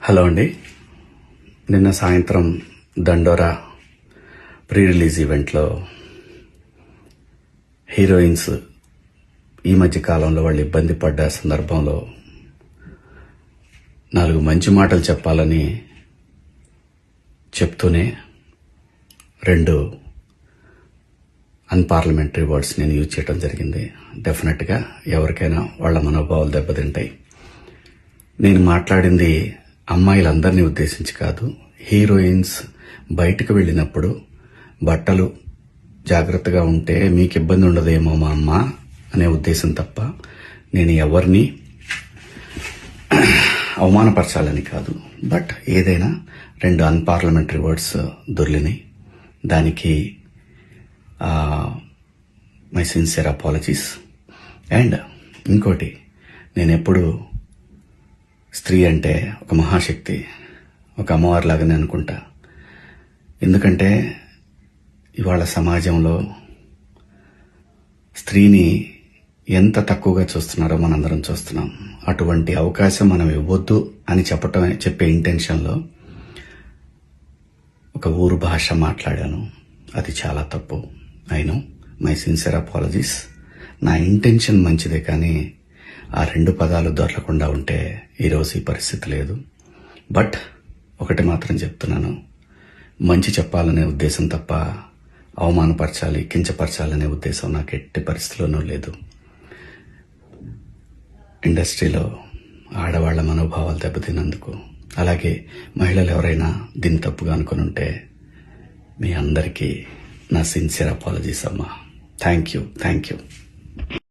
Hello అండి. నిన్న సాయంత్రం దండోరా ప్రీ రిలీజ్ ఈవెంట్లో హీరోయిన్స్ ఈ మధ్య కాలంలో వాళ్ళు ఇబ్బంది పడ్డ సందర్భంలో 4 మంచి మాటలు చెప్పాలని చెప్తూనే 2 అన్పార్లమెంటరీ వర్డ్స్ నేను యూజ్ చేయడం జరిగింది. డెఫినెట్గా ఎవరికైనా వాళ్ళ మనోభావాలు దెబ్బతింటాయి. నేను మాట్లాడింది అమ్మాయిలందరినీ ఉద్దేశించి కాదు. హీరోయిన్స్ బయటకు వెళ్ళినప్పుడు బట్టలు జాగ్రత్తగా ఉంటే మీకు ఇబ్బంది ఉండదేమో మా అమ్మ అనే ఉద్దేశం తప్ప నేను ఎవరిని అవమానపరచాలని కాదు. బట్ ఏదైనా 2 అన్పార్లమెంటరీ వర్డ్స్ దొర్లినాయి. దానికి మై సిన్సియర్ అపాలజీస్. అండ్ ఇంకోటి, నేను ఎప్పుడు స్త్రీ అంటే ఒక మహాశక్తి, ఒక అమ్మవారిలాగానే అనుకుంటా. ఎందుకంటే ఇవాళ సమాజంలో స్త్రీని ఎంత తక్కువగా చూస్తున్నారో మనందరం చూస్తున్నాం. అటువంటి అవకాశం మనం ఇవ్వద్దు అని చెప్పే ఇంటెన్షన్లో ఒక ఊరు భాష మాట్లాడాను. అది చాలా తప్పు. I know, my sincere apologies. నా ఇంటెన్షన్ మంచిదే, కానీ ఆ 2 పదాలు దొరకకుండా ఉంటే ఈరోజు ఈ పరిస్థితి లేదు. బట్ ఒకటి మాత్రం చెప్తున్నాను, మంచి చెప్పాలనే ఉద్దేశం తప్ప అవమానపరచాలి, కించపరచాలనే ఉద్దేశం నాకు ఎట్టి పరిస్థితిలోనూ లేదు. ఇండస్ట్రీలో ఆడవాళ్ల మనోభావాలు దెబ్బతిన్నందుకు, అలాగే మహిళలు ఎవరైనా దీన్ని తప్పుగా అనుకుని ఉంటే మీ అందరికీ నా సిన్సియర్ అపాలజీస్ అమ్మా. Thank you.